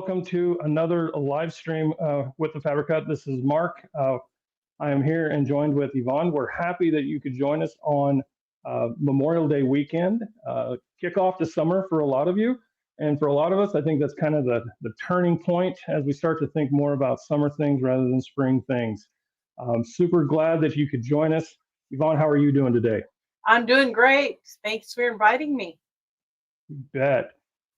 welcome to another live stream with the Fabric Hut. This is Mark. I am here and joined with Yvonne. We're happy that you could join us on Memorial Day weekend, kickoff to summer for a lot of you. And for a lot of us, I think that's kind of the turning point as we start to think more about summer things rather than spring things. Super glad that you could join us. Yvonne, how are you doing today? I'm doing great. Thanks for inviting me. You bet.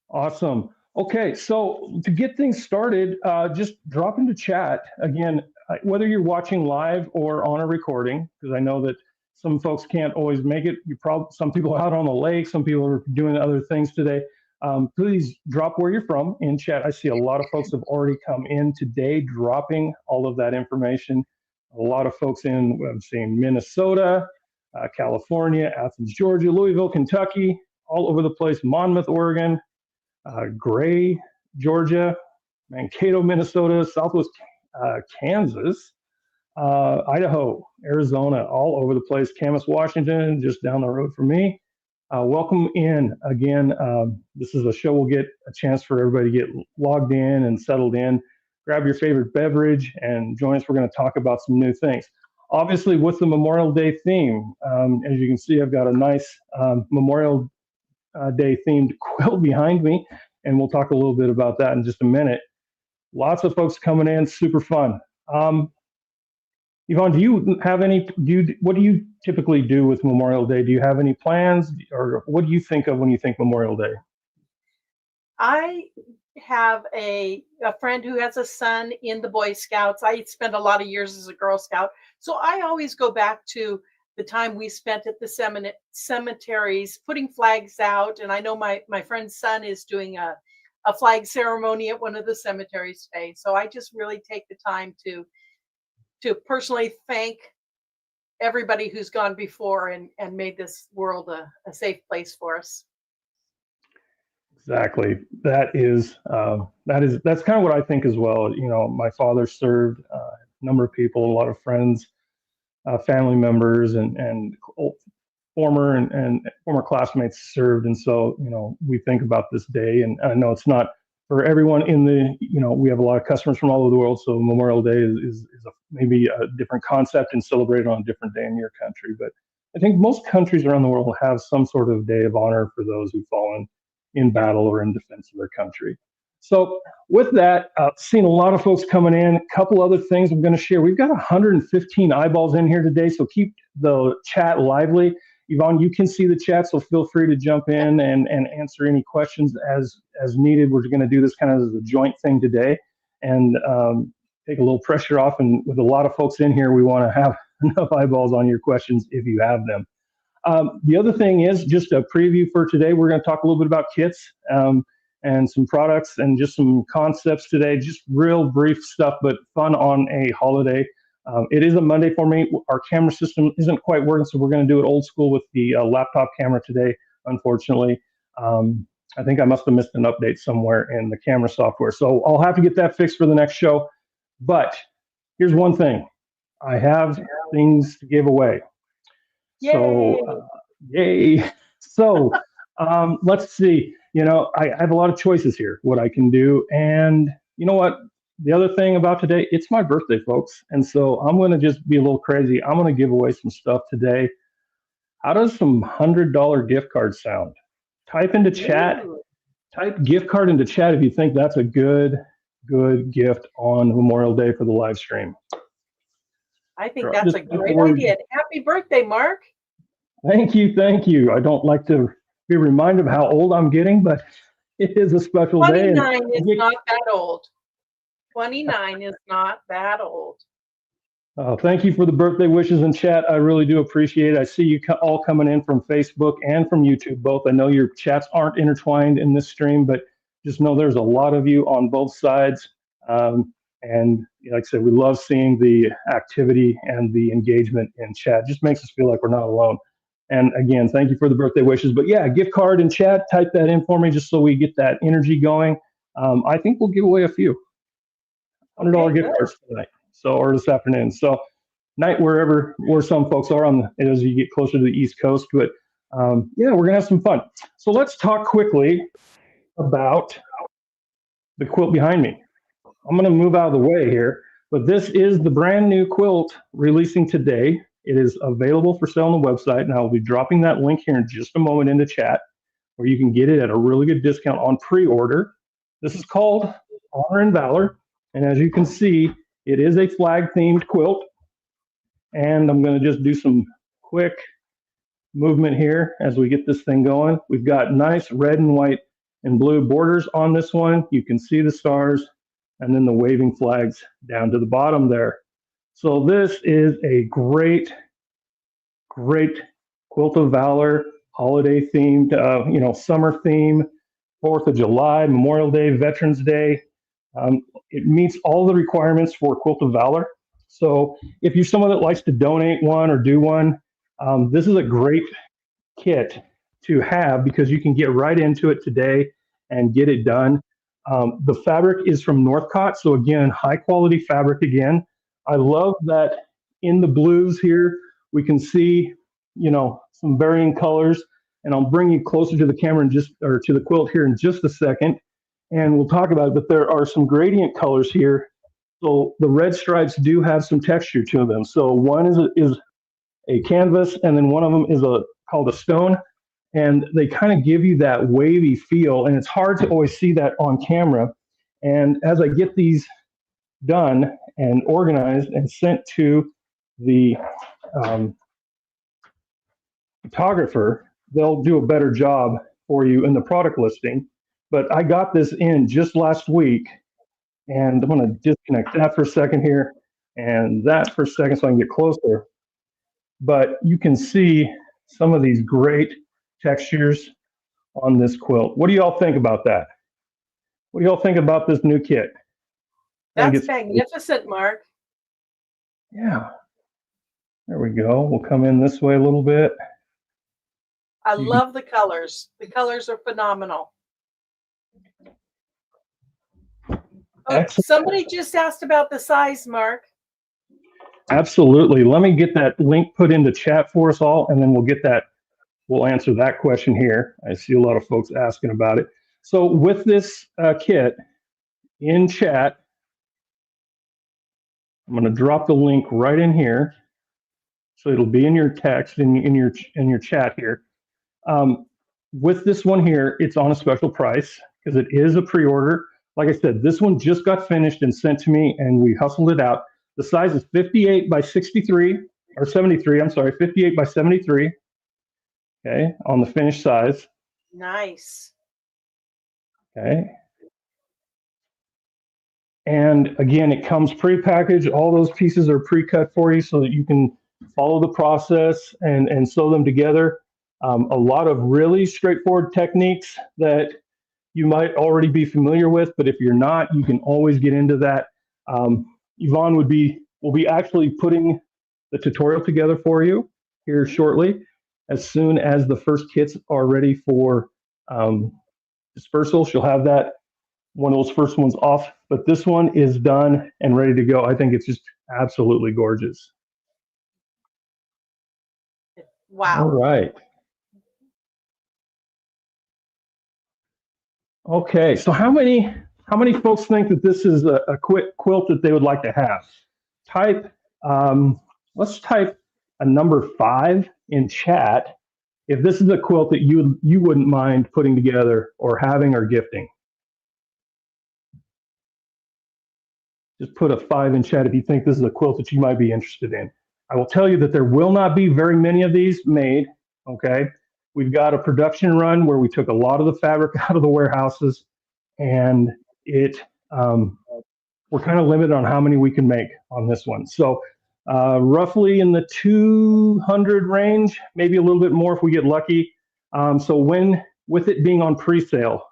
Awesome. Okay, so to get things started, just drop into chat. Again, whether you're watching live or on a recording, because I know that some folks can't always make it. Some people are out on the lake, some people are doing other things today. Please drop where you're from in chat. I see a lot of folks have already come in today dropping all of that information. A lot of folks I'm seeing Minnesota, California, Athens, Georgia, Louisville, Kentucky, all over the place, Monmouth, Oregon, Gray, Georgia, Mankato, Minnesota, Southwest Kansas, Idaho, Arizona, all over the place, Camas, Washington, just down the road from me. Welcome in again. This is a show we'll get a chance for everybody to get logged in and settled in. Grab your favorite beverage and join us. We're going to talk about some new things. Obviously, with the Memorial Day theme, as you can see, I've got a nice Memorial Day themed quilt behind me, and we'll talk a little bit about that in just a minute. Lots of folks coming in, super fun. Yvonne, do you have what do you typically do with Memorial Day? Do you have any plans, or what do you think of when you think Memorial Day? I have a friend who has a son in the Boy Scouts. I spent a lot of years as a Girl Scout, so I always go back to the time we spent at the cemeteries putting flags out. And I know my friend's son is doing a flag ceremony at one of the cemeteries today. So I just really take the time to personally thank everybody who's gone before and made this world a safe place for us. Exactly. That's kind of what I think as well. You know, my father served a number of people, a lot of friends, family members, and former classmates served. And so, you know, we think about this day, and I know it's not for everyone we have a lot of customers from all over the world. So Memorial Day is maybe a different concept and celebrated on a different day in your country. But I think most countries around the world have some sort of day of honor for those who've fallen in battle or in defense of their country. So with that, seeing a lot of folks coming in, a couple other things I'm going to share. We've got 115 eyeballs in here today, so keep the chat lively. Yvonne, you can see the chat, so feel free to jump in and answer any questions as needed. We're going to do this kind of as a joint thing today and take a little pressure off. And with a lot of folks in here, we want to have enough eyeballs on your questions if you have them. The other thing is just a preview for today. We're going to talk a little bit about kits and some products and just some concepts today. Just real brief stuff, but fun on a holiday. It is a Monday for me. Our camera system isn't quite working, so we're going to do it old school with the laptop camera today, unfortunately. I think I must have missed an update somewhere in the camera software, so I'll have to get that fixed for the next show. But here's one thing. I have things to give away. Yay. So, yay. So, let's see. You know, I have a lot of choices here, what I can do. And you know what? The other thing about today, it's my birthday, folks. And so I'm going to just be a little crazy. I'm going to give away some stuff today. How does some $100 gift cards sound? Type into chat. Type gift card into chat if you think that's a good gift on Memorial Day for the live stream. I think that's a great idea. Happy birthday, Mark. Thank you. I don't like to be reminded of how old I'm getting, but it is a special day. 29 is not that old. 29 is not that old. Thank you for the birthday wishes in chat. I really do appreciate it. I see you all coming in from Facebook and from YouTube both. I know your chats aren't intertwined in this stream, but just know there's a lot of you on both sides. And like I said, we love seeing the activity and the engagement in chat. Just makes us feel like we're not alone. And again, thank you for the birthday wishes. But yeah, gift card in chat, type that in for me just so we get that energy going. I think we'll give away a few $100 gift cards tonight, or this afternoon. So night where some folks are as you get closer to the East Coast. But yeah, we're gonna have some fun. So let's talk quickly about the quilt behind me. I'm going to move out of the way here, but this is the brand new quilt releasing today. It is available for sale on the website, and I'll be dropping that link here in just a moment into chat, where you can get it at a really good discount on pre-order. This is called Honor and Valor, and as you can see, it is a flag-themed quilt. And I'm going to just do some quick movement here as we get this thing going. We've got nice red and white and blue borders on this one. You can see the stars and then the waving flags down to the bottom there. So this is a great, great Quilt of Valor, holiday themed, summer theme, 4th of July, Memorial Day, Veterans Day. It meets all the requirements for Quilt of Valor. So if you're someone that likes to donate one or do one, this is a great kit to have because you can get right into it today and get it done. The fabric is from Northcott, so again, high quality fabric again. I love that in the blues here, we can see, some varying colors, and I'll bring you closer to the camera to the quilt here in just a second, and we'll talk about it, but there are some gradient colors here. So the red stripes do have some texture to them. So one is a canvas, and then one of them is called a stone, and they kind of give you that wavy feel, and it's hard to always see that on camera. And as I get these done and organized and sent to the photographer, they'll do a better job for you in the product listing. But I got this in just last week, and I'm going to disconnect that for a second here and that for a second so I can get closer. But you can see some of these great textures on this quilt. What do you all think about that? What do you all think about this new kit? That's magnificent, Mark. Yeah. There we go. We'll come in this way a little bit. I love the colors. The colors are phenomenal. Oh, somebody just asked about the size, Mark. Absolutely. Let me get that link put into chat for us all, and then we'll answer that question here. I see a lot of folks asking about it. So with this kit in chat, I'm going to drop the link right in here. So it'll be in your text, in your chat here. With this one here, it's on a special price because it is a pre-order. Like I said, this one just got finished and sent to me, and we hustled it out. The size is 58 by 63, or 73, I'm sorry, 58 by 73, okay, on the finished size. Nice. Okay. And again, it comes pre-packaged. All those pieces are pre-cut for you so that you can follow the process and sew them together. A lot of really straightforward techniques that you might already be familiar with, but if you're not, you can always get into that. Yvonne will be actually putting the tutorial together for you here shortly, as soon as the first kits are ready for dispersal. She'll have that one of those first ones off, but this one is done and ready to go. I think it's just absolutely gorgeous. Wow. All right. Okay, so how many folks think that this is a quick quilt that they would like to have? Let's type a number 5 in chat if this is a quilt that you wouldn't mind putting together or having or gifting. Just put a 5 in chat if you think this is a quilt that you might be interested in. I will tell you that there will not be very many of these made, okay? We've got a production run where we took a lot of the fabric out of the warehouses, and we're kind of limited on how many we can make on this one. So roughly in the 200 range, maybe a little bit more if we get lucky. So with it being on pre-sale,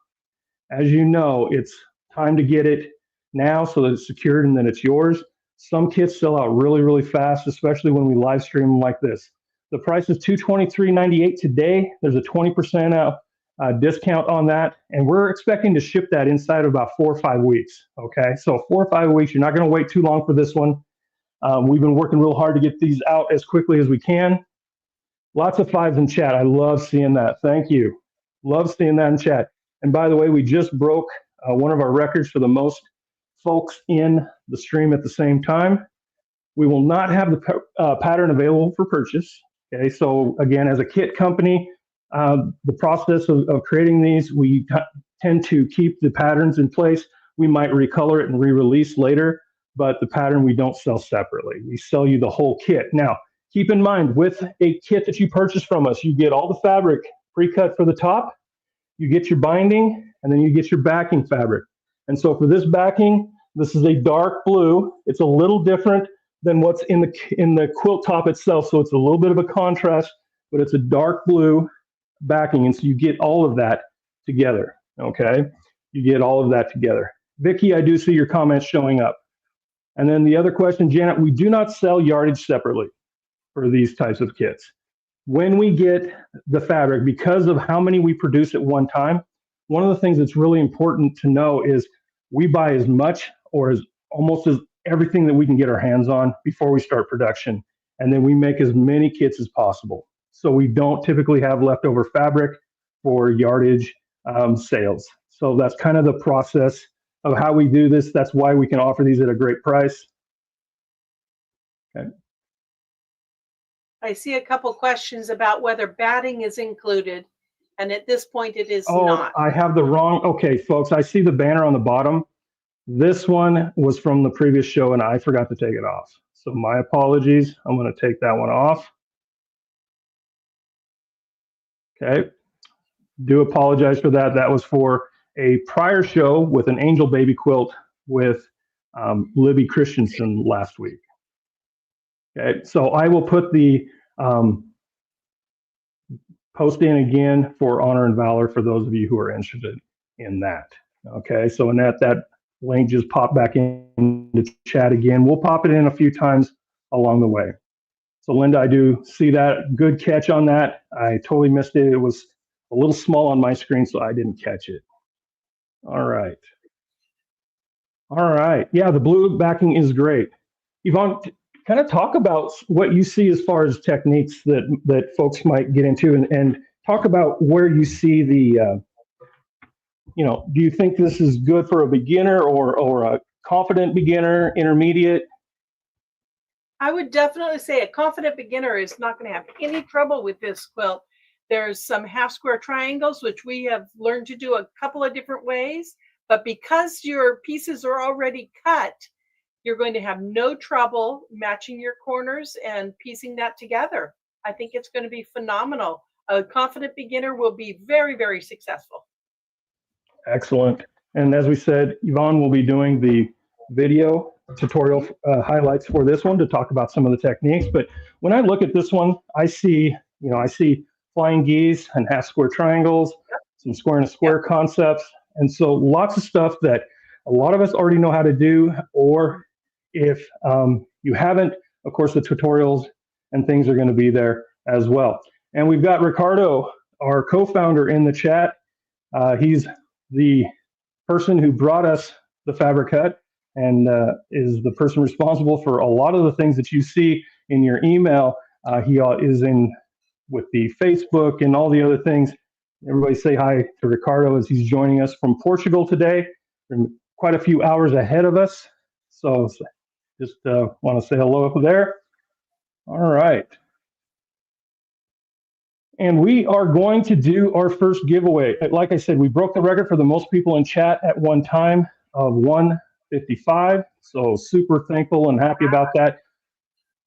as you know, it's time to get it now so that it's secured and then it's yours. Some kits sell out really, really fast, especially when we live stream like this. The price is $223.98 today. There's a 20% discount on that, and we're expecting to ship that inside of about 4 or 5 weeks. Okay, so 4 or 5 weeks. You're not going to wait too long for this one. We've been working real hard to get these out as quickly as we can. Lots of 5s in chat. I love seeing that. Thank you. Love seeing that in chat. And by the way, we just broke one of our records for the most folks in the stream at the same time. We will not have the pattern available for purchase. Okay, so again, as a kit company, the process of creating these, we tend to keep the patterns in place. We might recolor it and re-release later, but the pattern we don't sell separately. We sell you the whole kit. Now, keep in mind, with a kit that you purchase from us, you get all the fabric pre-cut for the top, you get your binding, and then you get your backing fabric. And so for this backing, this is a dark blue. It's a little different than what's in the quilt top itself, so it's a little bit of a contrast, but it's a dark blue backing, and so you get all of that together, okay? You get all of that together. Vicki, I do see your comments showing up. And then the other question, Janet, we do not sell yardage separately for these types of kits. When we get the fabric, because of how many we produce at one time, one of the things that's really important to know is we buy as much or as almost as everything that we can get our hands on before we start production. And then we make as many kits as possible. So we don't typically have leftover fabric for yardage sales. So that's kind of the process of how we do this. That's why we can offer these at a great price. Okay. I see a couple questions about whether batting is included, and at this point it is Oh, not. I have the wrong, okay, folks, I see the banner on the bottom. This one was from the previous show and I forgot to take it off. So my apologies. I'm going to take that one off. Okay. Do apologize for that. That was for a prior show with an angel baby quilt with Libby Christensen last week. Okay. So I will put the post in again for Honor and Valor for those of you who are interested in that. Okay. So Annette, that link just popped back in the chat again. We'll pop it in a few times along the way. So Linda, I do see that. Good catch on that. I totally missed it. It was a little small on my screen, so I didn't catch it. All right. All right. Yeah, the blue backing is great. Yvonne, kind of talk about what you see as far as techniques that folks might get into, and talk about where you see the, do you think this is good for a beginner or a confident beginner, intermediate? I would definitely say a confident beginner is not going to have any trouble with this quilt. There's some half square triangles, which we have learned to do a couple of different ways, but because your pieces are already cut, you're going to have no trouble matching your corners and piecing that together. I think it's going to be phenomenal. A confident beginner will be very, very successful. Excellent. And as we said, Yvonne will be doing the video tutorial highlights for this one to talk about some of the techniques. But when I look at this one, I see flying geese and half square triangles, some square and a square concepts. And so lots of stuff that a lot of us already know how to do, or if you haven't, of course, the tutorials and things are going to be there as well. And we've got Ricardo, our co-founder, in the chat. He's the person who brought us the fabric cut and is the person responsible for a lot of the things that you see in your email. He is in with the Facebook and all the other things. Everybody say hi to Ricardo as he's joining us from Portugal today. Quite a few hours ahead of us. So just want to say hello there. All right. And we are going to do our first giveaway. Like I said, we broke the record for the most people in chat at one time of 155. So super thankful and happy about that.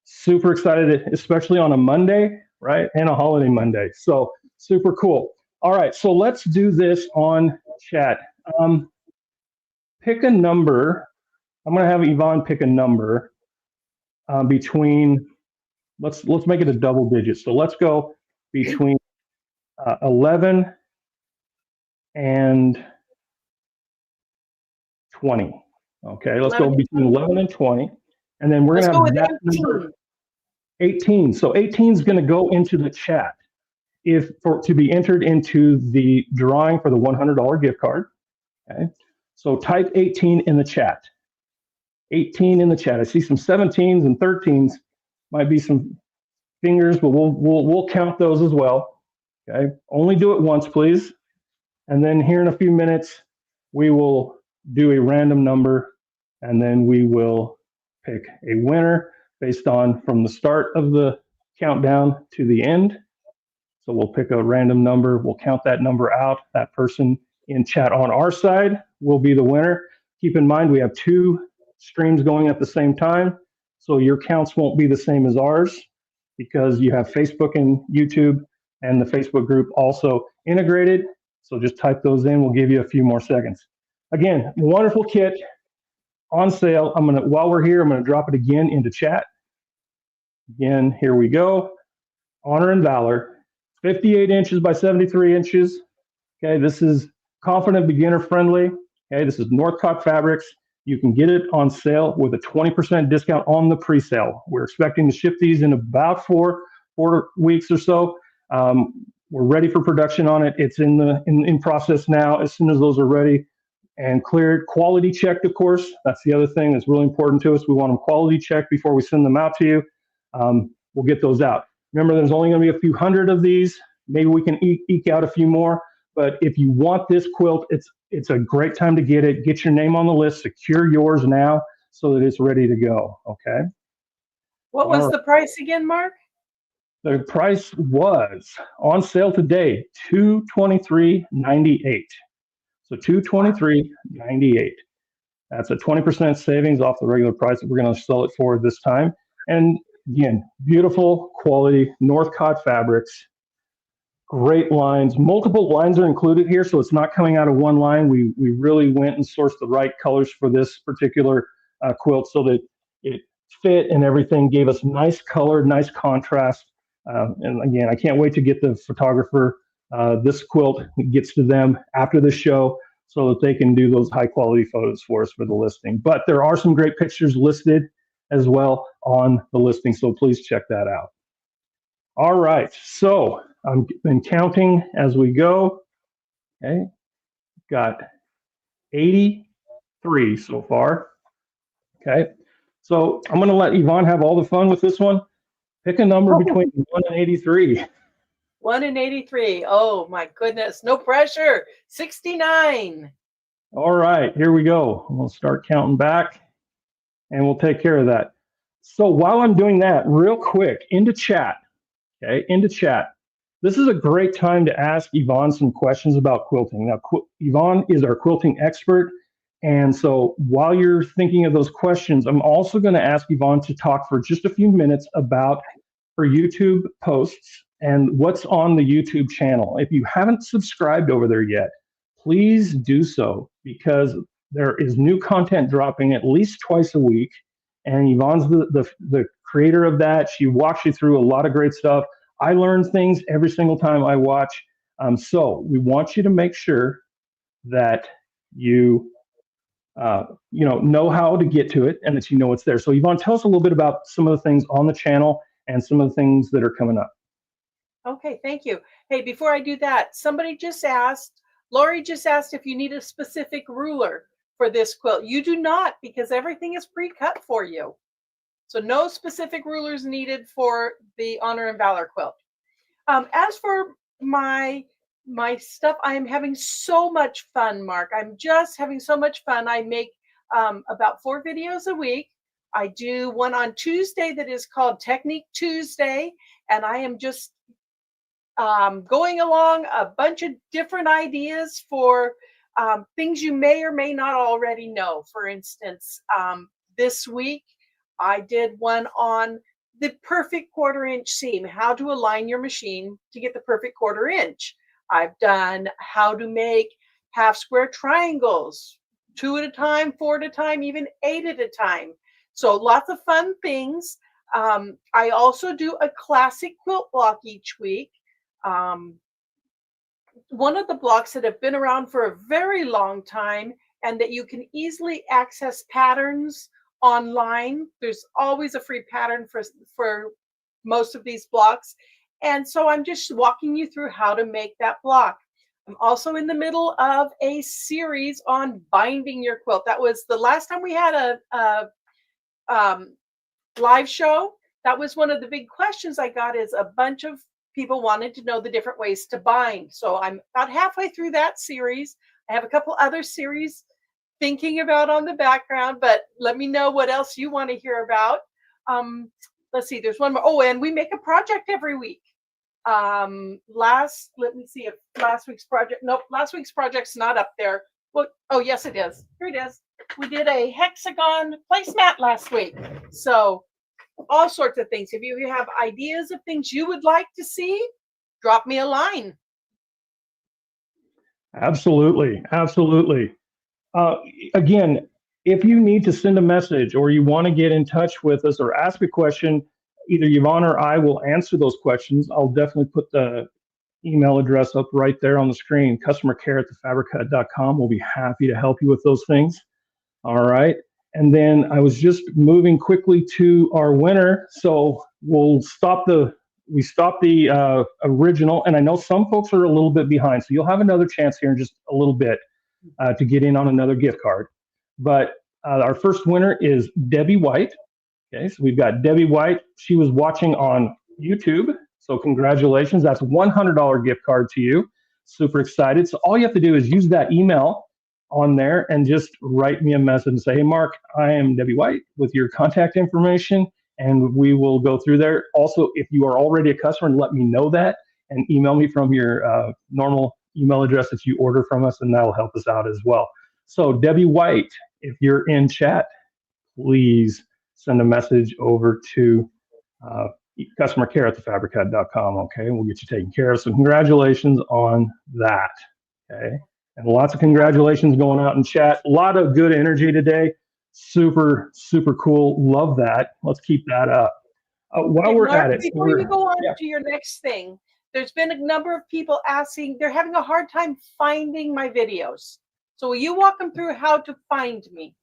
Super excited, especially on a Monday, right? And a holiday Monday. So super cool. All right, so let's do this on chat. Pick a number. I'm going to have Yvonne pick a number between, let's make it a double digit. So let's go between 11 and 20. Okay, let's go between 11 and 20. And then we're going to have that number 18. So 18 is going to go into the chat to be entered into the drawing for the $100 gift card. Okay, so type 18 in the chat. 18 in the chat. I see some 17s and 13s. Might be some fingers, but we'll count those as well. Okay, only do it once, please. And then here in a few minutes, we will do a random number, and then we will pick a winner based on from the start of the countdown to the end. So we'll pick a random number, we'll count that number out. That person in chat on our side will be the winner. Keep in mind, we have 2 streams going at the same time, so your counts won't be the same as ours because you have Facebook and YouTube and the Facebook group also integrated. So just type those in, we'll give you a few more seconds. Again, wonderful kit on sale. While we're here, I'm gonna drop it again into chat. Again, here we go. Honor and Valor, 58 inches by 73 inches. Okay, this is confident beginner friendly. Okay, this is Northcott fabrics. You can get it on sale with a 20% discount on the pre-sale. We're expecting to ship these in about four weeks or so. We're ready for production on it. It's in process now. As soon as those are ready and cleared, quality checked, of course. That's the other thing that's really important to us. We want them quality checked before we send them out to you. We'll get those out. Remember, there's only going to be a few hundred of these. Maybe we can eke out a few more. But if you want this quilt, it's a great time to get it. Get your name on the list. Secure yours now so that it's ready to go. Okay. What was the price again, Mark? The price was on sale today, $223.98. So $223.98. That's a 20% savings off the regular price that we're going to sell it for this time. And again, beautiful quality Northcott fabrics. Great lines. Multiple lines are included here, so it's not coming out of one line. We really went and sourced the right colors for this particular quilt so that it fit and everything gave us nice color, nice contrast. And again, I can't wait to get the photographer. This quilt gets to them after the show so that they can do those high quality photos for us for the listing. But there are some great pictures listed as well on the listing, so please check that out. All right, so I've been counting as we go. Okay, got 83 so far. Okay, so I'm going to let Yvonne have all the fun with this one. Pick a number between 1 and 83. 1 and 83. Oh my goodness, no pressure. 69. All right, here we go. We'll start counting back and we'll take care of that. So while I'm doing that, real quick, into chat. Okay, into chat. This is a great time to ask Yvonne some questions about quilting. Now, Yvonne is our quilting expert. And so while you're thinking of those questions, I'm also going to ask Yvonne to talk for just a few minutes about her YouTube posts and what's on the YouTube channel. If you haven't subscribed over there yet, please do so because there is new content dropping at least twice a week. And Yvonne's the creator of that. She walks you through a lot of great stuff. I learn things every single time I watch. So we want you to make sure that you know how to get to it and that you know it's there. So Yvonne, tell us a little bit about some of the things on the channel and some of the things that are coming up. Okay, thank you. Hey, before I do that, somebody just asked, Lori just asked if you need a specific ruler for this quilt. You do not, because everything is pre-cut for you. So no specific rulers needed for the Honor and Valor quilt. As for my stuff, I am having so much fun, Mark. I'm just having so much fun. I make about 4 videos a week. I do one on Tuesday that is called Technique Tuesday, and I am just going along a bunch of different ideas for things you may or may not already know. For instance, this week I did one on the perfect 1/4 inch seam, how to align your machine to get the perfect 1/4 inch. I've done how to make half square triangles, 2 at a time, 4 at a time, even 8 at a time. So lots of fun things. I also do a classic quilt block each week. One of the blocks that have been around for a very long time and that you can easily access patterns online. There's always a free pattern for most of these blocks. And so I'm just walking you through how to make that block. I'm also in the middle of a series on binding your quilt. That was the last time we had a live show. That was one of the big questions I got, is a bunch of people wanted to know the different ways to bind. So I'm about halfway through that series. I have a couple other series thinking about on the background, but let me know what else you want to hear about. Let's see, there's one more. Oh, and we make a project every week. Let me see if last week's project's not up there. Well, oh yes, it is. Here it is. We did a hexagon placemat last week. So all sorts of things. If you have ideas of things you would like to see, drop me a line. Absolutely. Again, if you need to send a message or you want to get in touch with us or ask a question, either Yvonne or I will answer those questions. I'll definitely put the email address up right there on the screen, customercare@thefabrichut.com. We'll be happy to help you with those things. All right. And then I was just moving quickly to our winner. So we stopped the original. And I know some folks are a little bit behind. So you'll have another chance here in just a little bit to get in on another gift card. But our first winner is Debbie White. Okay, so we've got Debbie White. She was watching on YouTube. So congratulations. That's a $100 gift card to you. Super excited. So all you have to do is use that email on there and just write me a message and say, hey, Mark, I am Debbie White with your contact information, and we will go through there. Also, if you are already a customer, let me know that and email me from your normal email address if you order from us, and that'll help us out as well. So Debbie White, if you're in chat, please send a message over to customercare@thefabrichut.com. Okay, we'll get you taken care of. So congratulations on that. Okay, and lots of congratulations going out in chat. A lot of good energy today. Super cool. Love that. Let's keep that up. While we're Mark, at it, before you go on to your next thing, there's been a number of people asking, they're having a hard time finding my videos. So will you walk them through how to find me?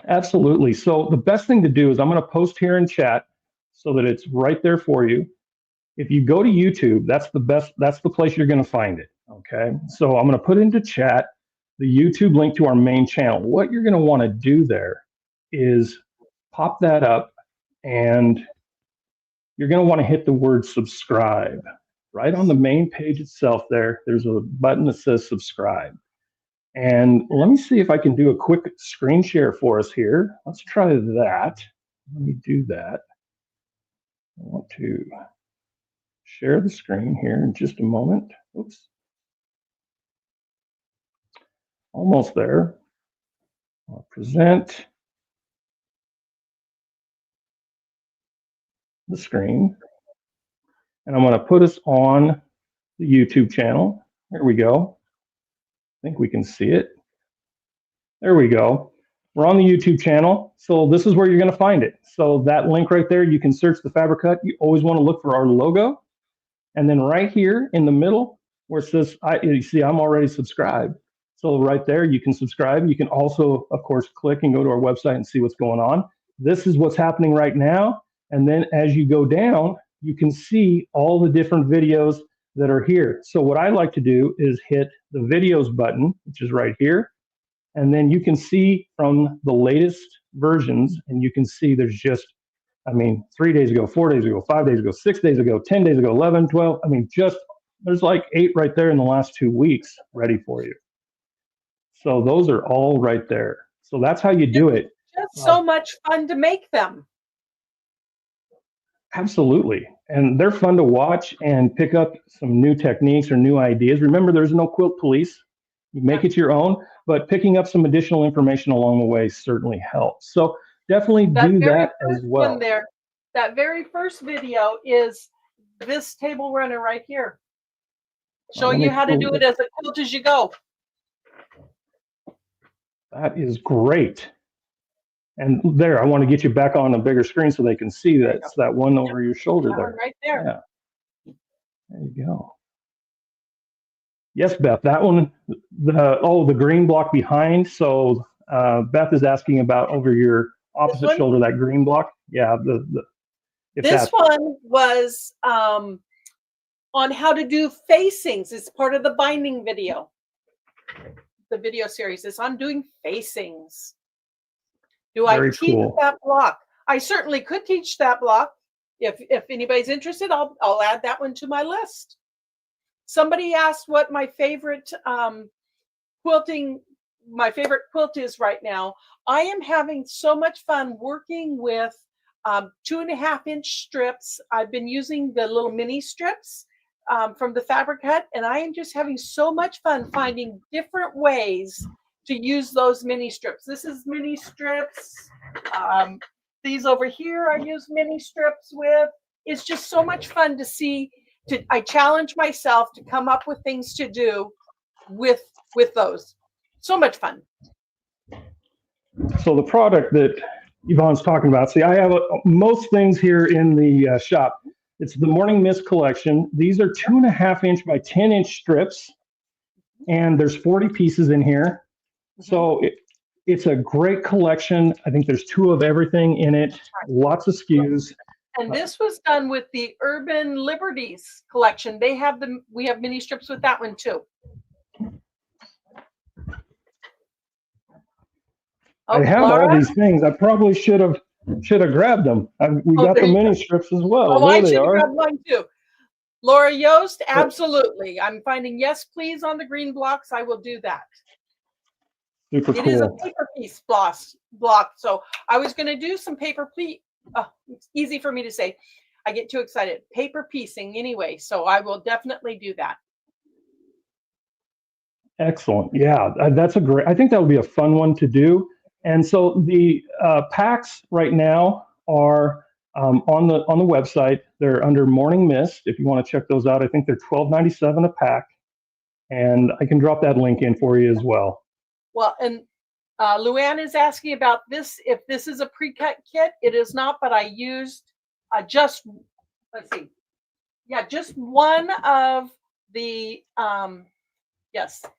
Absolutely. So the best thing to do is I'm going to post here in chat so that it's right there for you. If you go to YouTube, that's the place you're going to find it. Okay. So I'm going to put into chat the YouTube link to our main channel. What you're going to want to do there is pop that up, and you're going to want to hit the word subscribe. Right on the main page itself there's a button that says subscribe. And let me see if I can do a quick screen share for us here. Let's try that. Let me do that. I want to share the screen here in just a moment. Oops. Almost there. I'll present the screen. And I'm going to put us on the YouTube channel. There we go. I think we can see it. There we go. We're on the YouTube channel. So this is where you're going to find it. So that link right there, you can search the Fabric Hut. You always want to look for our logo. And then right here in the middle where it says, you see, I'm already subscribed. So right there, you can subscribe. You can also, of course, click and go to our website and see what's going on. This is what's happening right now. And then as you go down, you can see all the different videos that are here. So what I like to do is hit the videos button, which is right here. And then you can see from the latest versions, and you can see there's just, 3 days ago, 4 days ago, 5 days ago, 6 days ago, 10 days ago, 11, 12. There's like 8 right there in the last 2 weeks ready for you. So those are all right there. So that's how you do it. It's so much fun to make them. Absolutely. And they're fun to watch and pick up some new techniques or new ideas. Remember, there's no quilt police. You make it your own, but picking up some additional information along the way certainly helps. So definitely do that as well. That very first video is this table runner right here, showing you how to do it as a quilt as you go. That is great. And there, I want to get you back on a bigger screen so they can see that. It's that one over your shoulder there. Right there. Yeah. There you go. Yes, Beth, that one, the green block behind. So Beth is asking about over your opposite shoulder, that green block. Yeah. This one was on how to do facings. It's part of the binding video. The video series is on doing facings. Do I teach that block? I certainly could teach that block. If anybody's interested, I'll add that one to my list. Somebody asked what my favorite quilting, my favorite quilt is right now. I am having so much fun working with 2.5-inch strips. I've been using the little mini strips from the Fabric Hut, and I am just having so much fun finding different ways to use those mini strips. This is mini strips. These over here I use mini strips with. It's just so much fun to see. I challenge myself to come up with things to do with those. So much fun. So the product that Yvonne's talking about, see, I have most things here in the shop. It's the Morning Mist collection. These are 2.5-inch by 10-inch strips, and there's 40 pieces in here. So it's a great collection. I think there's 2 of everything in it, lots of SKUs. And this was done with the Urban Liberties collection. They have them. We have mini strips with that one too. I have all these things. I probably should have grabbed them. We got the mini strips as well. Oh, I should have grabbed mine too. Laura Yost, absolutely. I'm finding yes, please on the green blocks. I will do that. Super cool. It is a paper piece block. So I was going to do some paper piece. Oh, it's easy for me to say. I get too excited. Paper piecing anyway. So I will definitely do that. Excellent. Yeah, that's a great. I think that would be a fun one to do. And so the packs right now are on the website. They're under Morning Mist. If you want to check those out, I think they're $12.97 a pack, and I can drop that link in for you as well. Well, and Luann is asking about this. If this is a pre-cut kit, it is not. But I used just one of the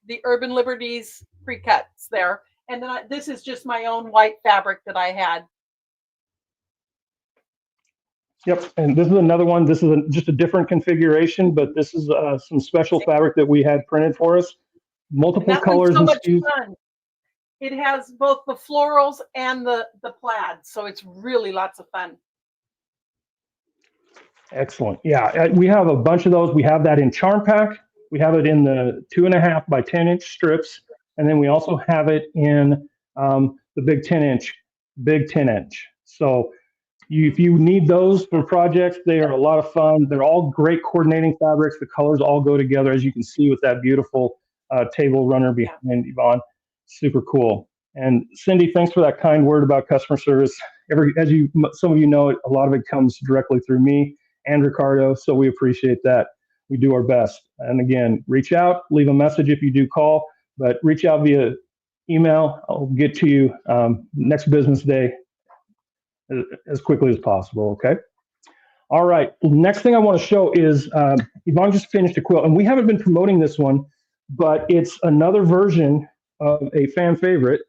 the Urban Liberties pre-cuts there. And then this is just my own white fabric that I had. Yep, and this is another one. This is just a different configuration, but this is some special fabric that we had printed for us. Multiple colors and SKUs. It has both the florals and the plaid, so it's really lots of fun. Excellent. Yeah, we have a bunch of those. We have that in charm pack. We have it in the 2.5 by 10-inch strips, and then we also have it in the big 10-inch. So if you need those for projects, they are a lot of fun. They're all great coordinating fabrics. The colors all go together, as you can see with that beautiful table runner behind Yvonne. Super cool. And Cindy, thanks for that kind word about customer service. Some of you know, a lot of it comes directly through me and Ricardo, so we appreciate that. We do our best. And again, reach out, leave a message if you do call, but reach out via email. I'll get to you next business day as quickly as possible, okay? All right, next thing I want to show is Yvonne just finished a quilt, and we haven't been promoting this one, but it's another version of a fan favorite.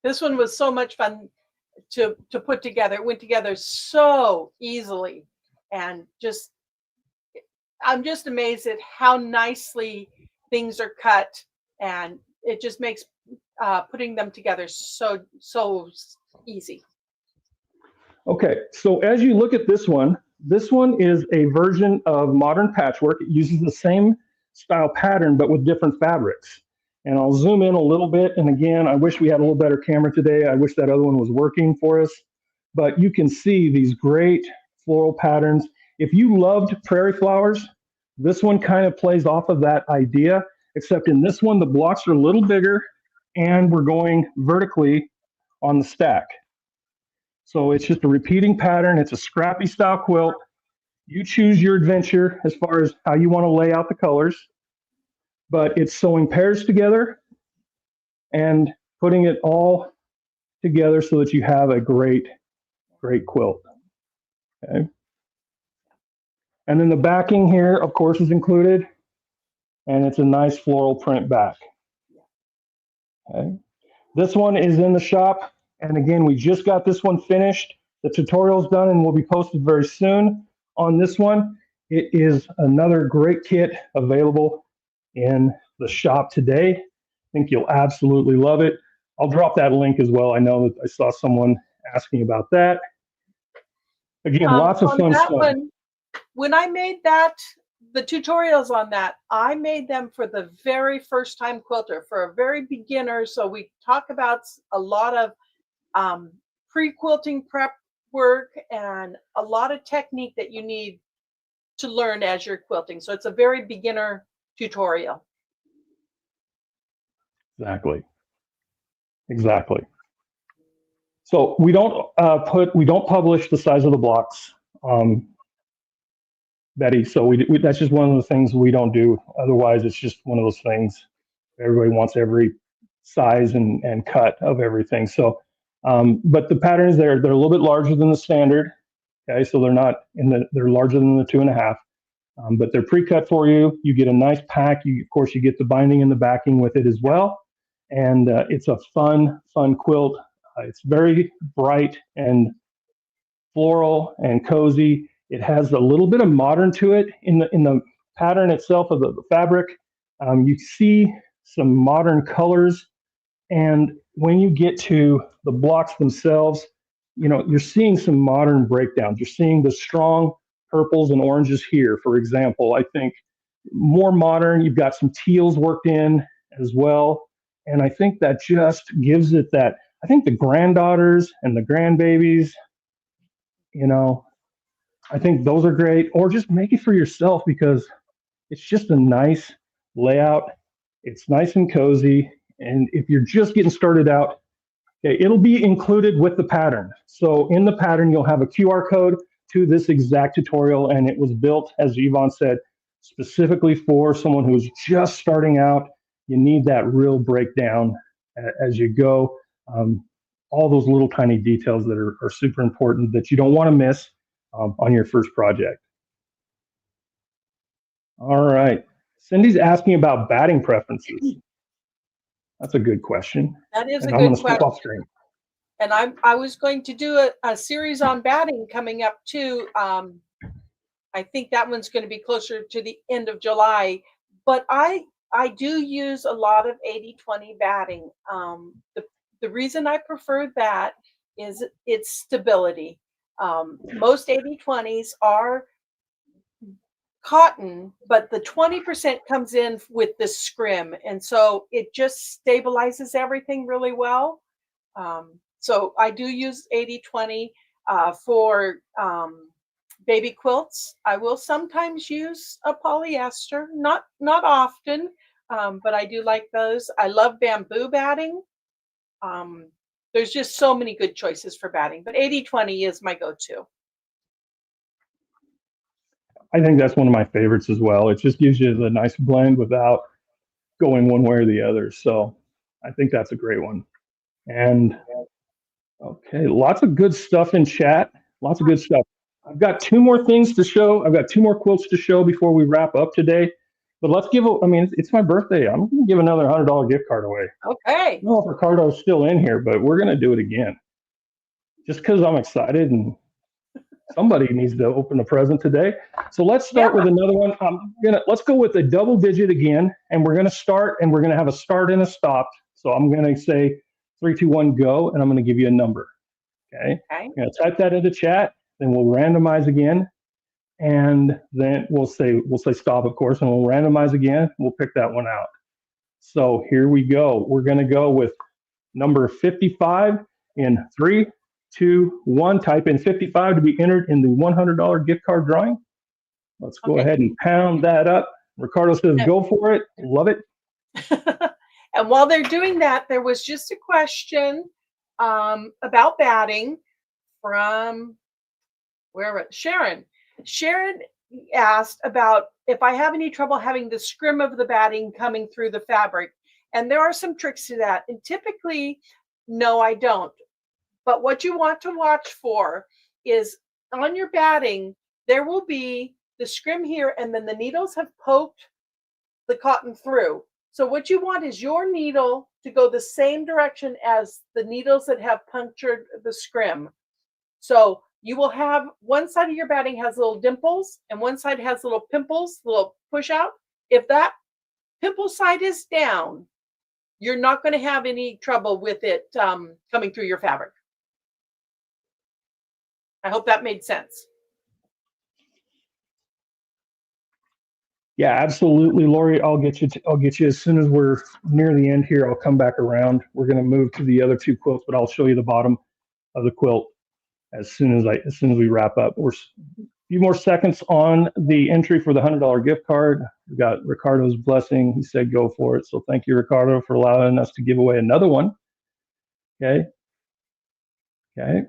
This one was so much fun to put together. It went together so easily, and I'm just amazed at how nicely things are cut, and it just makes putting them together so easy. Okay, so as you look at this one is a version of modern patchwork. It uses the same style pattern, but with different fabrics. And I'll zoom in a little bit. And again, I wish we had a little better camera today. I wish that other one was working for us. But you can see these great floral patterns. If you loved prairie flowers, this one kind of plays off of that idea, except in this one, the blocks are a little bigger and we're going vertically on the stack. So it's just a repeating pattern. It's a scrappy style quilt. You choose your adventure as far as how you want to lay out the colors, but it's sewing pairs together and putting it all together so that you have a great quilt. Okay. And then the backing here, of course, is included, and it's a nice floral print back. Okay. This one is in the shop. And again, we just got this one finished. The tutorial's done and will be posted very soon on this one. It is another great kit available in the shop today. I think you'll absolutely love it. I'll drop that link as well. I know that I saw someone asking about that. Again, lots of fun stuff. when I made that, the tutorials on that, I made them for the very first time quilter, for a very beginner. So we talk about a lot of pre-quilting prep work and a lot of technique that you need to learn as you're quilting. So it's a very beginner tutorial. Exactly. So we don't publish the size of the blocks, Betty. So that's just one of the things we don't do. Otherwise, it's just one of those things. Everybody wants every size and cut of everything. So, but the patterns they're a little bit larger than the standard. Okay, so they're larger than the 2.5. But they're pre-cut for you. You get a nice pack. Of course, you get the binding and the backing with it as well. And it's a fun quilt. It's very bright and floral and cozy. It has a little bit of modern to it in the pattern itself of the fabric. You see some modern colors, and when you get to the blocks themselves, you're seeing some modern breakdowns. You're seeing the strong purples and oranges here, for example. I think more modern. You've got some teals worked in as well, and I think that just gives it that. I think the granddaughters and the grandbabies, I think those are great. Or just make it for yourself because it's just a nice layout. It's nice and cozy. And if you're just getting started out, okay, it'll be included with the pattern. So in the pattern, you'll have a QR code to this exact tutorial, and it was built, as Yvonne said, specifically for someone who's just starting out. You need that real breakdown as you go. All those little tiny details that are super important that you don't want to miss on your first project. All right. Cindy's asking about batting preferences. That's a good question. That is and a I'm good going to step question. off screen. And I was going to do a series on batting coming up too. I think that one's going to be closer to the end of July. But I do use a lot of 80-20 batting. The reason I prefer that is its stability. Most 80-20s are cotton, but the 20% comes in with the scrim, and so it just stabilizes everything really well. So I do use 80-20 for baby quilts. I will sometimes use a polyester, not often, but I do like those. I love bamboo batting. There's just so many good choices for batting, but 80-20 is my go-to. I think that's one of my favorites as well. It just gives you the nice blend without going one way or the other. So I think that's a great one. And okay, lots of good stuff in chat. Lots of good stuff. I've got 2 more things to show. I've got 2 more quilts to show before we wrap up today. But let's it's my birthday. I'm going to give another $100 gift card away. Okay. I don't know if Ricardo's still in here, but we're going to do it again. Just because I'm excited and somebody needs to open a present today. So let's start with another one. Let's go with a double digit again, and we're going to start, and we're going to have a start and a stop. So I'm going to say 3, 2, 1, go, and I'm going to give you a number. Okay. I'm going to type that into chat, then we'll randomize again, and then we'll say stop, of course, and we'll randomize again. We'll pick that one out. So here we go. We're going to go with number 55 in 3, 2, 1. Type in 55 to be entered in the $100 gift card drawing. Let's go ahead and pound that up. Ricardo says, go for it. Love it. And while they're doing that, there was just a question about batting from Sharon. Sharon asked about if I have any trouble having the scrim of the batting coming through the fabric. And there are some tricks to that. And typically, no, I don't. But what you want to watch for is on your batting, there will be the scrim here, and then the needles have poked the cotton through. So what you want is your needle to go the same direction as the needles that have punctured the scrim. So you will have one side of your batting has little dimples and one side has little pimples, little push out. If that pimple side is down, you're not going to have any trouble with it coming through your fabric. I hope that made sense. Yeah, absolutely, Lori. I'll get you as soon as we're near the end here. I'll come back around. We're going to move to the other two quilts, but I'll show you the bottom of the quilt as soon as we wrap up. We're a few more seconds on the entry for the $100 gift card. We got Ricardo's blessing. He said go for it. So thank you, Ricardo, for allowing us to give away another one. Okay. Okay.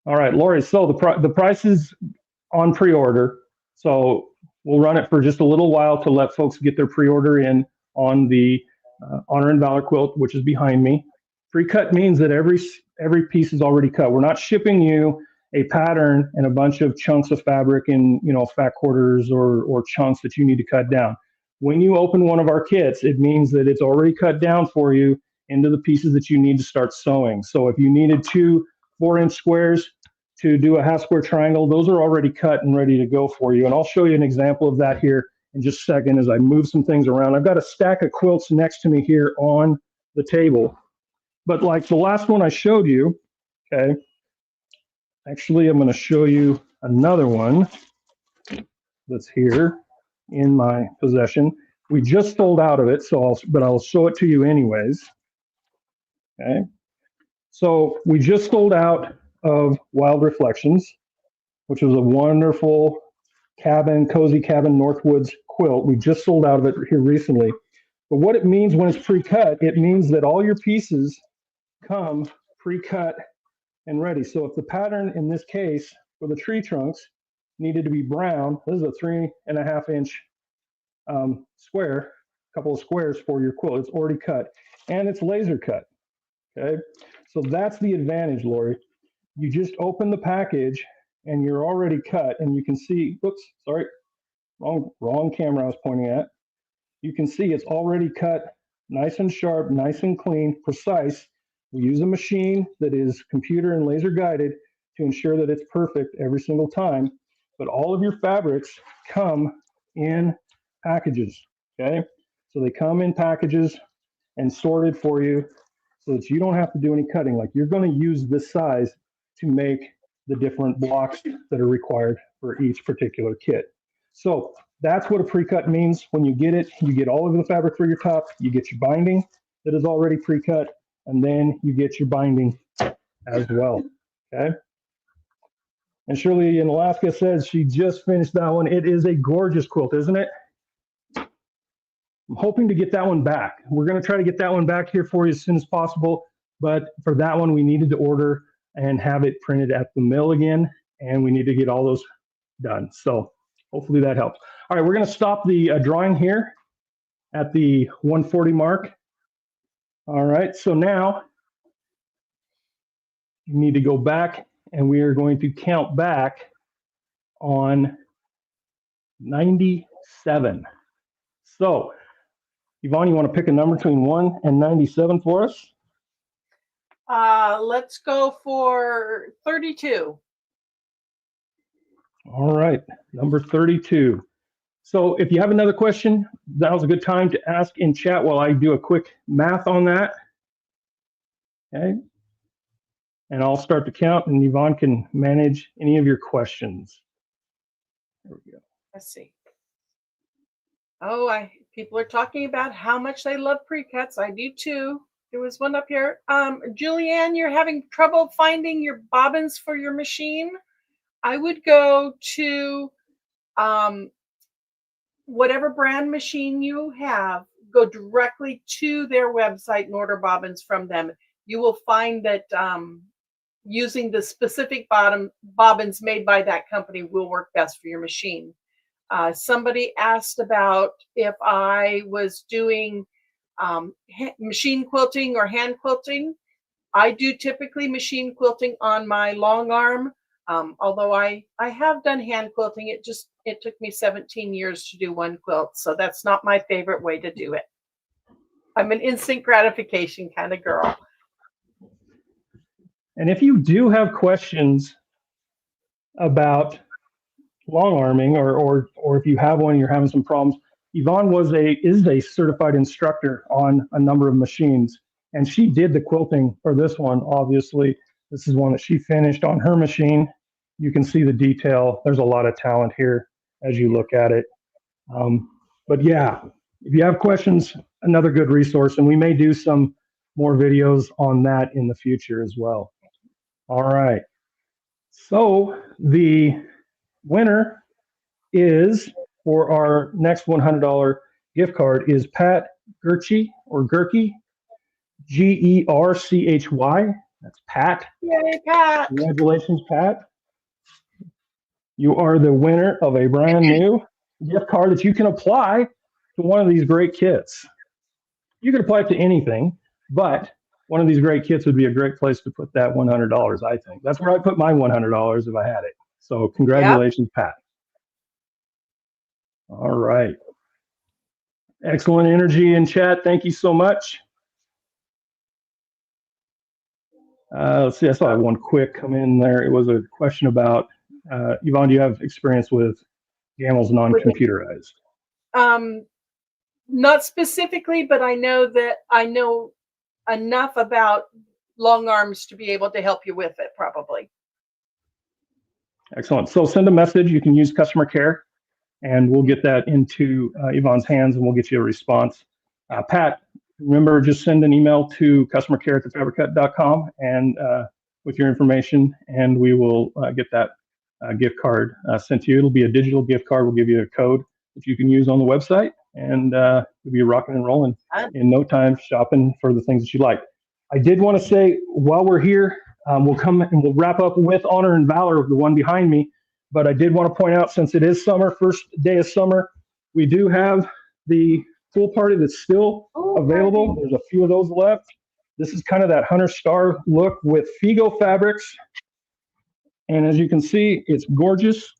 All right, Lori. So the price is on pre-order. So we'll run it for just a little while to let folks get their pre-order in on the Honor and Valor quilt, which is behind me. Pre-cut means that every piece is already cut. We're not shipping you a pattern and a bunch of chunks of fabric in, fat quarters or chunks that you need to cut down. When you open one of our kits, it means that it's already cut down for you into the pieces that you need to start sewing. So if you needed 2 4-inch squares to do a half square triangle, those are already cut and ready to go for you. And I'll show you an example of that here in just a second as I move some things around. I've got a stack of quilts next to me here on the table. But like the last one I showed you, okay, actually I'm going to show you another one that's here in my possession. We just sold out of it, but I'll show it to you anyways. Okay, so we just sold out of Wild Reflections, which was a wonderful cozy cabin Northwoods quilt. We just sold out of it here recently. But what it means when it's pre-cut, it means that all your pieces come pre-cut and ready. So if the pattern in this case for the tree trunks needed to be brown, this is a 3.5-inch square, a couple of squares for your quilt. It's already cut and it's laser cut. Okay, so that's the advantage, Lori. You just open the package and you're already cut, and you can see, oops, sorry, wrong camera I was pointing at. You can see it's already cut, nice and sharp, nice and clean, precise. We use a machine that is computer and laser guided to ensure that it's perfect every single time. But all of your fabrics come in packages, okay? So they come in packages and sorted for you so that you don't have to do any cutting. Like, you're going to use this size to make the different blocks that are required for each particular kit. So that's what a pre-cut means. When you get it, you get all of the fabric for your top, you get your binding that is already pre-cut, and then you get your binding as well, okay? And Shirley in Alaska says she just finished that one. It is a gorgeous quilt, isn't it? I'm hoping to get that one back. We're going to try to get that one back here for you as soon as possible. But for that one, we needed to order and have it printed at the mill again. And we need to get all those done. So hopefully that helps. All right, we're going to stop the drawing here at the 140 mark. All right, so now you need to go back and we are going to count back on 97. So Yvonne, you want to pick a number between 1 and 97 for us? Let's go for 32. All right, number 32. So if you have another question, now's a good time to ask in chat while I do a quick math on that. Okay. And I'll start the count and Yvonne can manage any of your questions. There we go. Let's see. Oh, people are talking about how much they love pre-cuts. I do too. There was one up here. Julianne, you're having trouble finding your bobbins for your machine. I would go to whatever brand machine you have, go directly to their website and order bobbins from them. You will find that using the specific bobbins made by that company will work best for your machine. Somebody asked about if I was doing machine quilting or hand quilting. I do typically machine quilting on my long arm, although I have done hand quilting. It took me 17 years to do one quilt, so that's not my favorite way to do it. I'm an instant gratification kind of girl. And if you do have questions about long arming, or if you have one, you're having some problems. Yvonne is a certified instructor on a number of machines, and she did the quilting for this one. Obviously, this is one that she finished on her machine. You can see the detail. There's a lot of talent here. as you look at it. But yeah, if you have questions, another good resource, and we may do some more videos on that in the future as well. All right. So the winner is for our next $100 gift card is Pat Gerchy or Gerky, Gerchy. That's Pat. Yay, Pat. Congratulations, Pat. You are the winner of a brand new gift card that you can apply to one of these great kits. You can apply it to anything, but one of these great kits would be a great place to put that $100, I think. That's where I put my $100 if I had it. So congratulations, Pat. All right. Excellent energy in chat. Thank you so much. Let's see, I saw one quick come in there. It was a question about, Yvonne, do you have experience with Gamel's non-computerized? Not specifically, but I know enough about long arms to be able to help you with it, probably. Excellent. So send a message. You can use customer care, and we'll get that into Yvonne's hands, and we'll get you a response. Pat, remember, just send an email to customercare@fabricut.com and with your information, and we will get that gift card sent to you. It'll be a digital gift card. We'll give you a code that you can use on the website, and you'll be rocking and rolling in no time shopping for the things that you like. I did want to say, while we're here, we'll come and we'll wrap up with Honor and Valor, the one behind me. But I did want to point out, since it is summer, first day of summer, we do have the pool party that's still available. There's a few of those left. This is kind of that Hunter Star look with Figo fabrics. And as you can see, it's gorgeous.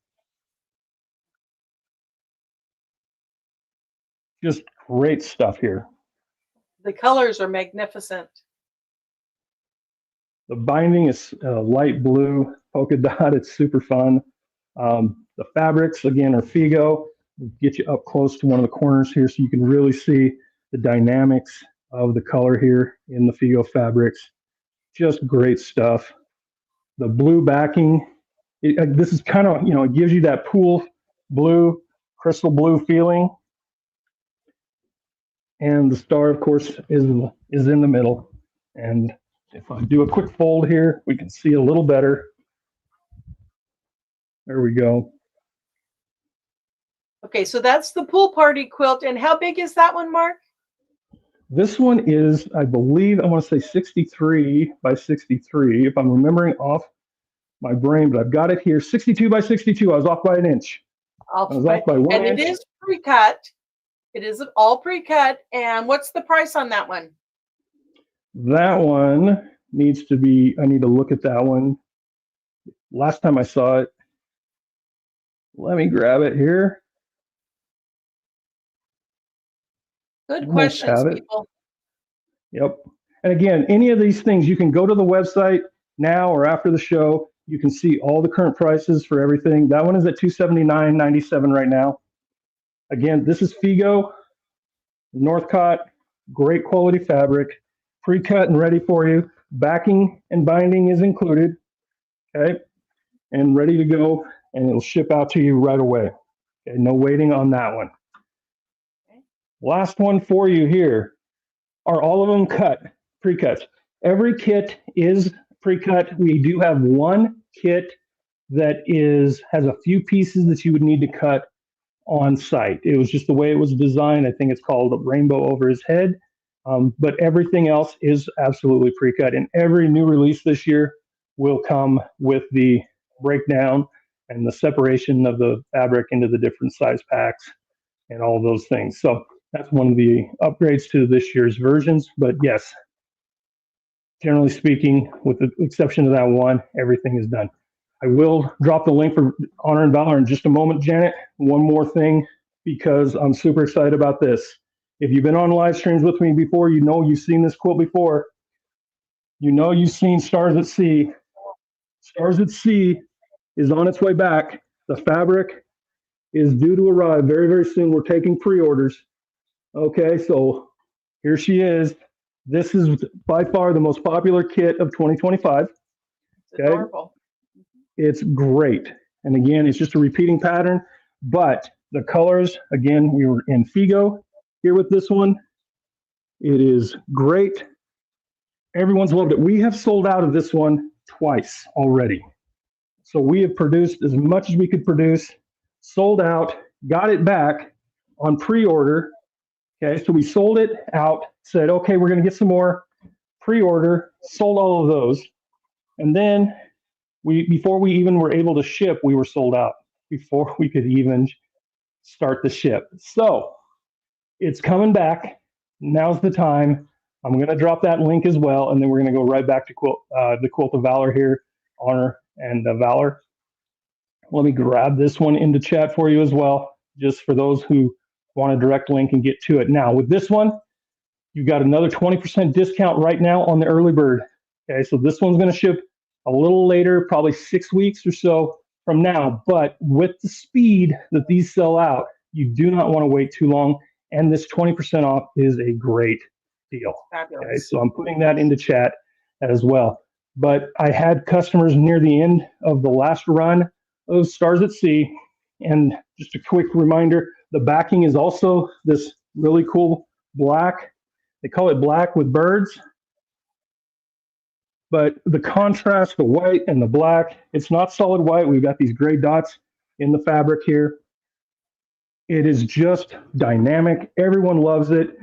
Just great stuff here. The colors are magnificent. The binding is light blue polka dot. It's super fun. The fabrics, again, are Figo. We'll get you up close to one of the corners here so you can really see the dynamics of the color here in the Figo fabrics. Just great stuff. The blue backing, this is kind of, it gives you that pool blue, crystal blue feeling. And the star, of course, is in the middle. And if I do a quick fold here, we can see a little better. There we go. Okay, so that's the pool party quilt. And how big is that one, Mark? This one is, I believe, I want to say 63 by 63, if I'm remembering off my brain, but I've got it here. 62 by 62. I was off by an inch. I was off by 1 inch. And it is pre-cut. It is all pre-cut. And what's the price on that one? That one needs to be, I need to look at that one. Last time I saw it, let me grab it here. Good questions, people. Yep. And again, any of these things, you can go to the website now or after the show. You can see all the current prices for everything. That one is at $279.97 right now. Again, this is Figo, Northcott, great quality fabric, pre-cut and ready for you. Backing and binding is included, okay, and ready to go, and it'll ship out to you right away. Okay, no waiting on that one. Last one for you here. Are all of them cut, pre-cuts? Every kit is pre-cut. We do have one kit that has a few pieces that you would need to cut on site. It was just the way it was designed. I think it's called a rainbow over his head. But everything else is absolutely pre-cut. And every new release this year will come with the breakdown and the separation of the fabric into the different size packs and all of those things. So that's one of the upgrades to this year's versions. But yes, generally speaking, with the exception of that one, everything is done. I will drop the link for Honor and Valor in just a moment, Janet. One more thing, because I'm super excited about this. If you've been on live streams with me before, you know you've seen this quilt before. You know you've seen Stars at Sea. Stars at Sea is on its way back. The fabric is due to arrive very, very soon. We're taking pre-orders. Okay, so here she is. This is by far the most popular kit of 2025. It's adorable. It's great. And again, it's just a repeating pattern. But the colors, again, we were in Figo here with this one. It is great. Everyone's loved it. We have sold out of this one twice already. So we have produced as much as we could produce, sold out, got it back on pre-order. Okay, so we sold it out, said, okay, we're going to get some more, pre-order, sold all of those. And then before we even were able to ship, we were sold out before we could even start the ship. So it's coming back. Now's the time. I'm going to drop that link as well, and then we're going to go right back to the Quilt of Valor here, Honor and Valor. Let me grab this one into chat for you as well, just for those who want a direct link and get to it. Now, with this one, you've got another 20% discount right now on the early bird. Okay, so this one's going to ship a little later, probably 6 weeks or so from now. But with the speed that these sell out, you do not want to wait too long. And this 20% off is a great deal. Fabulous. Okay, so I'm putting that into chat as well. But I had customers near the end of the last run of Stars at Sea. And just a quick reminder, the backing is also this really cool black. They call it black with birds. But the contrast, the white and the black, it's not solid white. We've got these gray dots in the fabric here. It is just dynamic. Everyone loves it.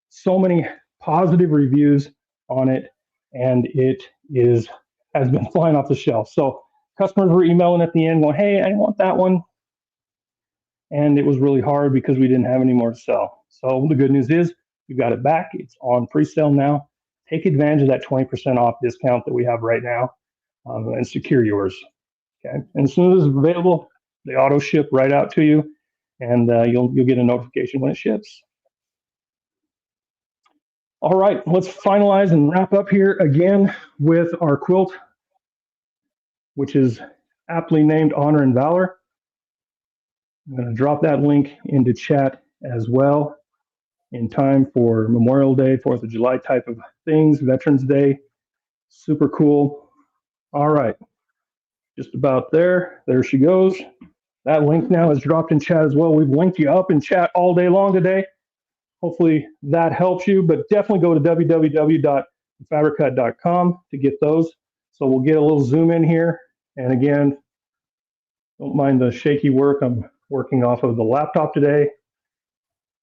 So many positive reviews on it, and it has been flying off the shelf. So customers were emailing at the end going, hey, I want that one. And it was really hard because we didn't have any more to sell. So the good news is you got it back. It's on pre-sale now. Take advantage of that 20% off discount that we have right now and secure yours. Okay. And as soon as it's available, they auto ship right out to you, and you'll get a notification when it ships. All right, let's finalize and wrap up here again with our quilt, which is aptly named Honor and Valor. I'm going to drop that link into chat as well in time for Memorial Day, 4th of July type of things, Veterans Day. Super cool. All right, just about there. There she goes. That link now is dropped in chat as well. We've linked you up in chat all day long today. Hopefully that helps you, but definitely go to www.fabriccut.com to get those. So we'll get a little zoom in here. And again, don't mind the shaky work. I'm working off of the laptop today,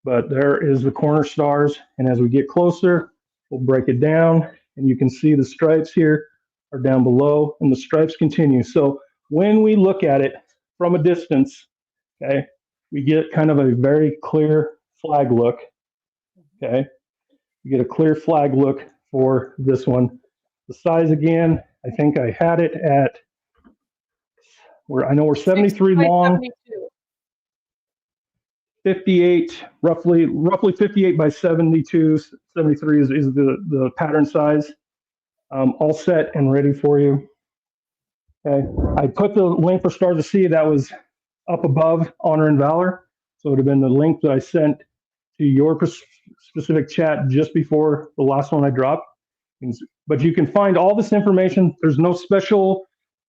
but there is the corner stars. And as we get closer, we'll break it down, and you can see the stripes here are down below, and the stripes continue. So when we look at it from a distance, okay, we get kind of a very clear flag look. Okay, you get a clear flag look for this one. The size again, I think I had it at, I know we're 73 long, 58, roughly 58 by 72, 73 is the pattern size. All set and ready for you. Okay, I put the link for Stars at Sea that was up above Honor and Valor. So it would have been the link that I sent to your specific chat just before the last one I dropped. But you can find all this information. There's no special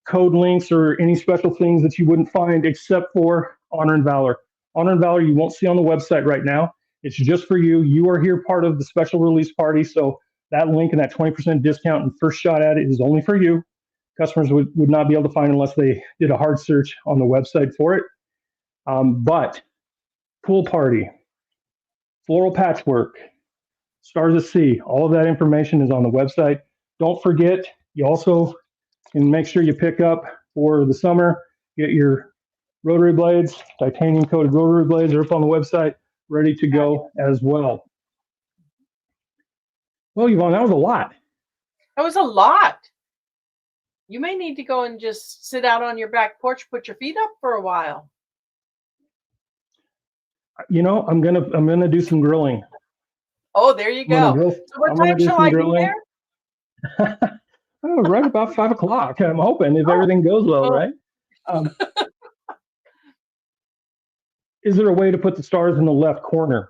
code links or any special things that you wouldn't find except for Honor and Valor. Honor and Valor you won't see on the website right now. It's just for you. You are here part of the special release party. So that link and that 20% discount and first shot at it is only for you. Customers would not be able to find unless they did a hard search on the website for it. But pool party, floral patchwork, Stars at Sea, all of that information is on the website. Don't forget, you also can make sure you pick up for the summer, get your rotary blades, titanium coated rotary blades are up on the website, ready to go as well. Well, Yvonne, that was a lot. That was a lot. You may need to go and just sit out on your back porch, put your feet up for a while. You know, I'm gonna do some grilling. Oh, there you go. So what time shall I be there? Oh, right about 5 o'clock. I'm hoping if everything goes well, right? Is there a way to put the stars in the left corner?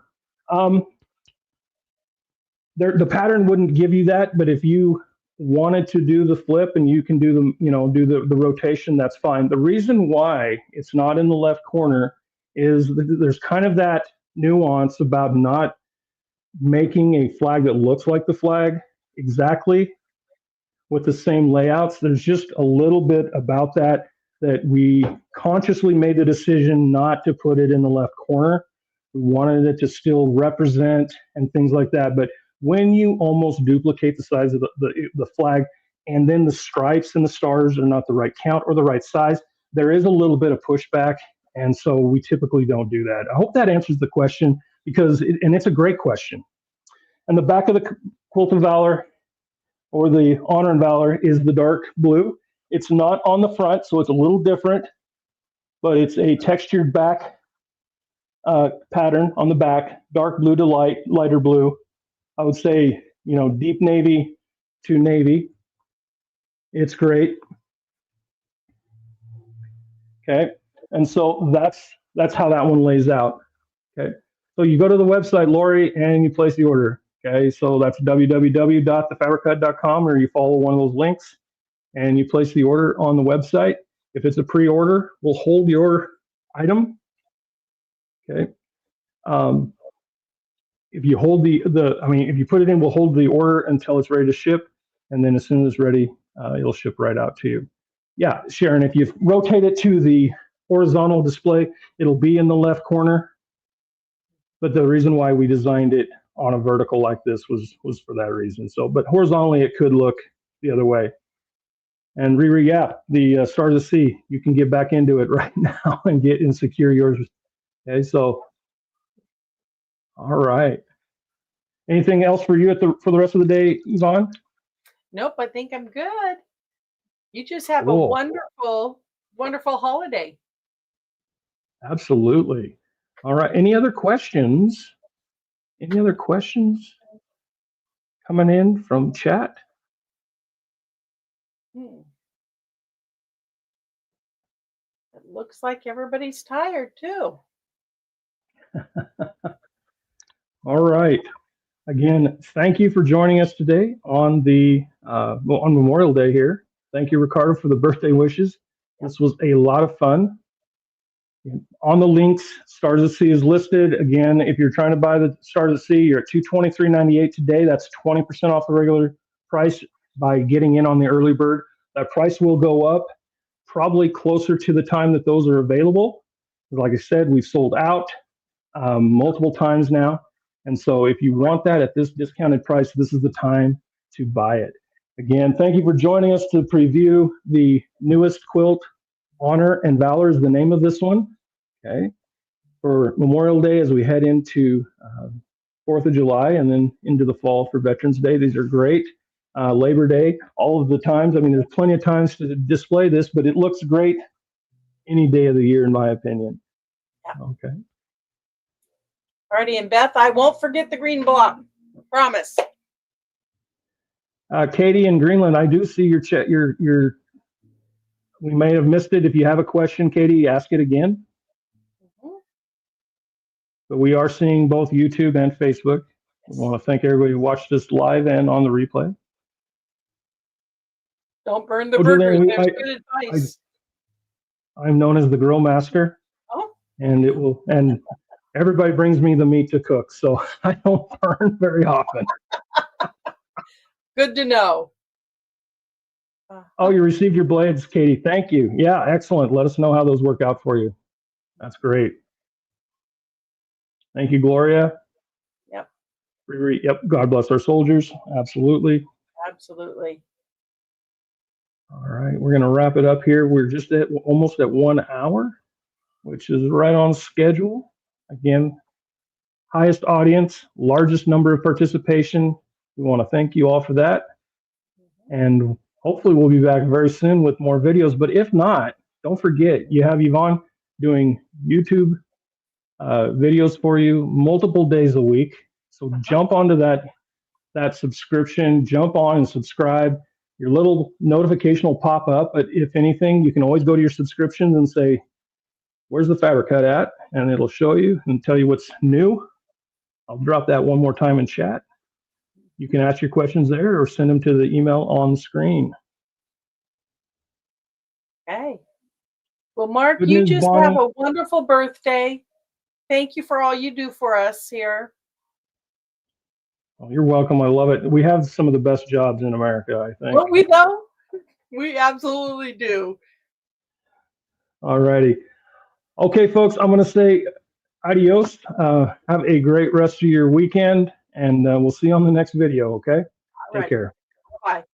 The pattern wouldn't give you that, but if you wanted to do the flip and you can do the rotation, that's fine. The reason why it's not in the left corner is there's kind of that nuance about not making a flag that looks like the flag exactly with the same layouts. There's just a little bit about that we consciously made the decision not to put it in the left corner. We wanted it to still represent and things like that. But when you almost duplicate the size of the flag, and then the stripes and the stars are not the right count or the right size, there is a little bit of pushback. And so we typically don't do that. I hope that answers the question, and it's a great question. And the back of the Quilt of Valor, or the Honor and Valor, is the dark blue. It's not on the front, so it's a little different, but it's a textured back pattern on the back, dark blue to lighter blue. I would say, deep navy to navy. It's great. Okay, and so that's how that one lays out. Okay, so you go to the website, Lori, and you place the order. Okay, so that's www.thefabriccut.com, or you follow one of those links and you place the order on the website. If it's a pre-order, we'll hold your item. Okay. If you hold if you put it in, we'll hold the order until it's ready to ship, and then as soon as it's ready, it'll ship right out to you. Yeah, Sharon, if you rotate it to the horizontal display, it'll be in the left corner. But the reason why we designed it on a vertical like this was for that reason. So, but horizontally, it could look the other way. And Riri, yeah, the Stars of the Sea, you can get back into it right now and secure yours. Okay, so, all right. Anything else for you for the rest of the day, Yvonne? Nope, I think I'm good. You just have Cool. a wonderful, wonderful holiday. Absolutely. All right. Any other questions? Any other questions coming in from chat? It looks like everybody's tired too. All right. Again, thank you for joining us today on on Memorial Day here. Thank you, Ricardo, for the birthday wishes. This was a lot of fun. On the links, Stars of the Sea is listed. Again, if you're trying to buy the Stars of the Sea, you're at $223.98 today. That's 20% off the regular price by getting in on the early bird. That price will go up probably closer to the time that those are available. Like I said, we've sold out multiple times now. And so if you want that at this discounted price, this is the time to buy it. Again, thank you for joining us to preview the newest quilt. Honor and Valor is the name of this one. Okay, for Memorial Day as we head into 4th of July and then into the fall for Veterans Day. These are great. Labor Day, all of the times. I mean, there's plenty of times to display this, but it looks great any day of the year, in my opinion. Yeah. Okay. Alrighty, and Beth, I won't forget the green block. Promise. Katie in Greenland, I do see your chat. We may have missed it. If you have a question, Katie, ask it again. But we are seeing both YouTube and Facebook. We want to thank everybody who watched us live and on the replay. Don't burn the burgers. There's good advice. I'm known as the Grill Master. Oh. And everybody brings me the meat to cook, so I don't burn very often. Good to know. Oh, you received your blades, Katie. Thank you. Yeah, excellent. Let us know how those work out for you. That's great. Thank you, Gloria. Yep. Yep. God bless our soldiers. Absolutely. Absolutely. All right. We're going to wrap it up here. We're just almost at 1 hour, which is right on schedule. Again, highest audience, largest number of participation. We want to thank you all for that. And hopefully we'll be back very soon with more videos. But if not, don't forget, you have Yvonne doing YouTube videos for you multiple days a week. So jump onto that subscription, jump on and subscribe. Your little notification will pop up. But if anything, you can always go to your subscriptions and say, where's the Fabricut at? And it'll show you and tell you what's new. I'll drop that one more time in chat. you can ask your questions there or send them to the email on screen. Okay. Well, Mark, Good you news, just have Bonnie. a wonderful birthday. Thank you for all you do for us here. Oh, you're welcome. I love it. We have some of the best jobs in America, I think. Well, we know. We absolutely do. All righty. Okay, folks, I'm going to say adios. Have a great rest of your weekend, and we'll see you on the next video, okay? All Take right. care. Bye.